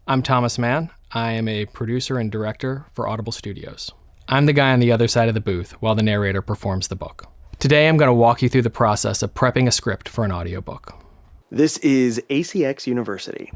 I'm Thomas Mann. I am a producer and director for Audible Studios. I'm the guy on the other side of the booth while the narrator performs the book. Today I'm going to walk you through the process of prepping a script for an audiobook. This is ACX University.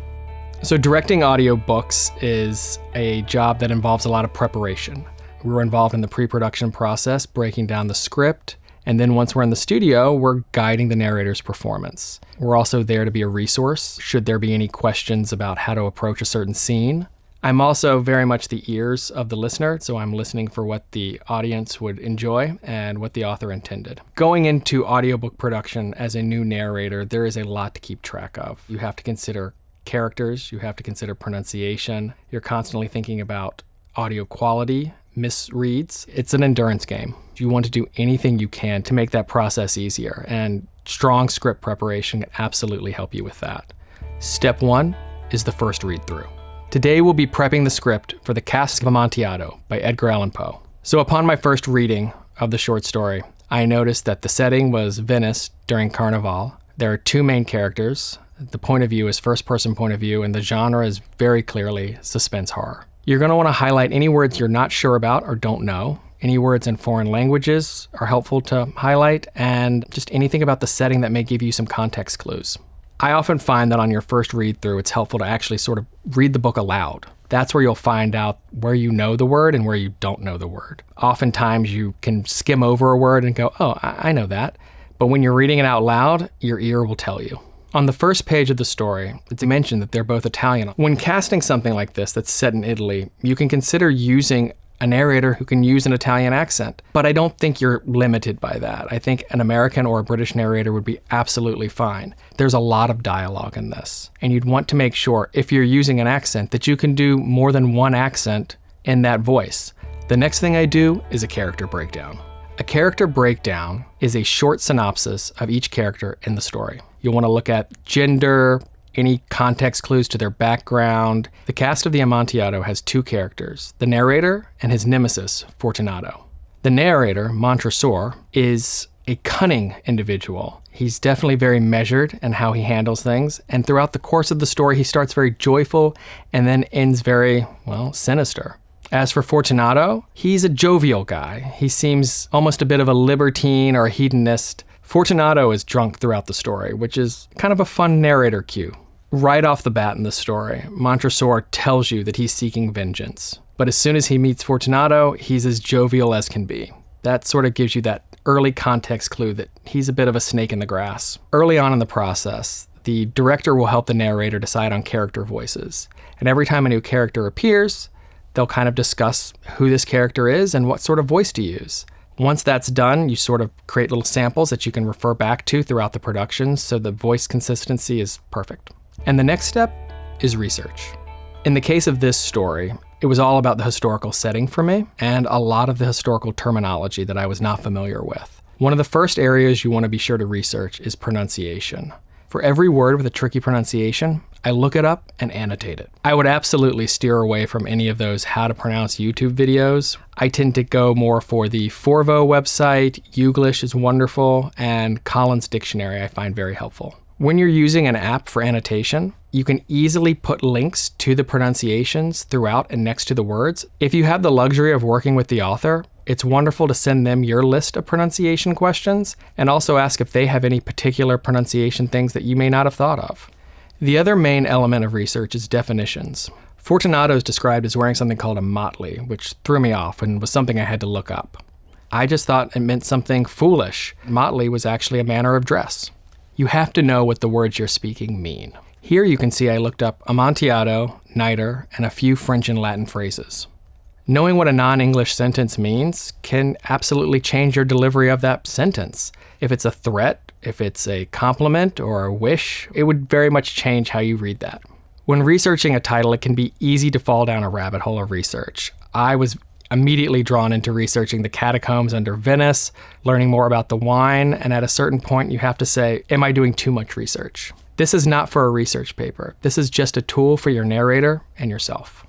So directing audiobooks is a job that involves a lot of preparation. We're involved in the pre-production process, breaking down the script, and then once we're in the studio, we're guiding the narrator's performance. We're also there to be a resource should there be any questions about how to approach a certain scene. I'm also very much the ears of the listener, so I'm listening for what the audience would enjoy and what the author intended. Going into audiobook production as a new narrator, there is a lot to keep track of. You have to consider characters, you have to consider pronunciation, you're constantly thinking about audio quality, misreads. It's an endurance game. You want to do anything you can to make that process easier, and strong script preparation can absolutely help you with that. Step 1 is the first read through. Today we'll be prepping the script for the Cask of Amontillado by Edgar Allen Poe. So upon my first reading of the short story, I noticed that the setting was Venice during Carnival. There are two main characters. The point of view is first-person point of view, and the genre is very clearly suspense horror. You're going to want to highlight any words you're not sure about or don't know. Any words in foreign languages are helpful to highlight, and just anything about the setting that may give you some context clues. I often find that on your first read through, it's helpful to actually sort of read the book aloud. That's where you'll find out where you know the word and where you don't know the word. Oftentimes you can skim over a word and go, oh, I know that. But when you're reading it out loud, your ear will tell you. On the first page of the story, it's mentioned that they're both Italian. When casting something like this that's set in Italy, you can consider using a narrator who can use an Italian accent. But I don't think you're limited by that. I think an American or a British narrator would be absolutely fine. There's a lot of dialogue in this, and you'd want to make sure, if you're using an accent, that you can do more than one accent in that voice. The next thing I do is a character breakdown. A character breakdown is a short synopsis of each character in the story. You'll want to look at gender, any context clues to their background. The cast of the Amontillado has two characters, the narrator and his nemesis, Fortunato. The narrator, Montresor, is a cunning individual. He's definitely very measured in how he handles things, and throughout the course of the story, he starts very joyful and then ends very, sinister. As for Fortunato, he's a jovial guy. He seems almost a bit of a libertine or a hedonist. Fortunato is drunk throughout the story, which is kind of a fun narrator cue. Right off the bat in the story, Montresor tells you that he's seeking vengeance. But as soon as he meets Fortunato, he's as jovial as can be. That sort of gives you that early context clue that he's a bit of a snake in the grass. Early on in the process, the director will help the narrator decide on character voices. And every time a new character appears, they'll kind of discuss who this character is and what sort of voice to use. Once that's done, you sort of create little samples that you can refer back to throughout the production so the voice consistency is perfect. And the next step is research. In the case of this story, it was all about the historical setting for me and a lot of the historical terminology that I was not familiar with. One of the first areas you want to be sure to research is pronunciation. For every word with a tricky pronunciation, I look it up and annotate it. I would absolutely steer away from any of those how to pronounce YouTube videos. I tend to go more for the Forvo website, Youglish is wonderful, and Collins Dictionary I find very helpful. When you're using an app for annotation, you can easily put links to the pronunciations throughout and next to the words. If you have the luxury of working with the author, it's wonderful to send them your list of pronunciation questions and also ask if they have any particular pronunciation things that you may not have thought of. The other main element of research is definitions. Fortunato is described as wearing something called a motley, which threw me off and was something I had to look up. I just thought it meant something foolish. Motley was actually a manner of dress. You have to know what the words you're speaking mean. Here you can see I looked up Amontillado, niter, and a few French and Latin phrases. Knowing what a non-English sentence means can absolutely change your delivery of that sentence. If it's a threat, if it's a compliment or a wish, it would very much change how you read that. When researching a title, it can be easy to fall down a rabbit hole of research. I was immediately drawn into researching the catacombs under Venice, learning more about the wine, and at a certain point you have to say, am I doing too much research? This is not for a research paper. This is just a tool for your narrator and yourself.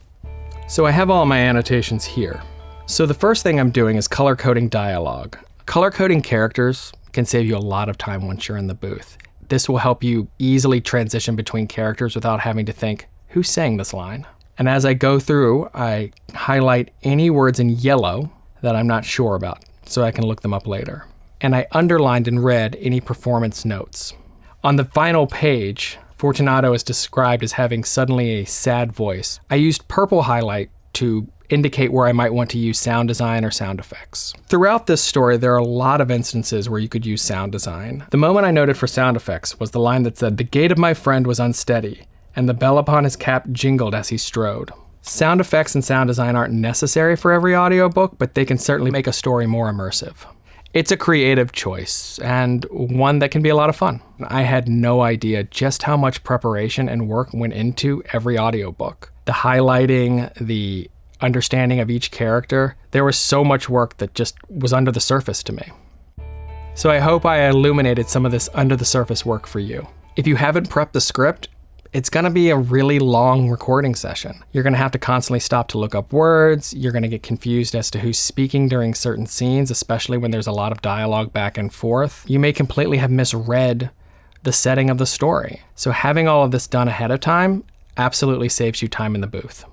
So I have all my annotations here. So the first thing I'm doing is color coding dialogue. Color coding characters can save you a lot of time once you're in the booth. This will help you easily transition between characters without having to think, who's saying this line? And as I go through, I highlight any words in yellow that I'm not sure about, so I can look them up later. And I underlined in red any performance notes. On the final page, Fortunato is described as having suddenly a sad voice. I used purple highlight to indicate where I might want to use sound design or sound effects. Throughout this story, there are a lot of instances where you could use sound design. The moment I noted for sound effects was the line that said, "The gait of my friend was unsteady, and the bell upon his cap jingled as he strode." Sound effects and sound design aren't necessary for every audiobook, but they can certainly make a story more immersive. It's a creative choice, and one that can be a lot of fun. I had no idea just how much preparation and work went into every audiobook. The highlighting, the understanding of each character, there was so much work that just was under the surface to me. So I hope I illuminated some of this under the surface work for you. If you haven't prepped the script, it's going to be a really long recording session. You're going to have to constantly stop to look up words. You're going to get confused as to who's speaking during certain scenes, especially when there's a lot of dialogue back and forth. You may completely have misread the setting of the story. So having all of this done ahead of time absolutely saves you time in the booth.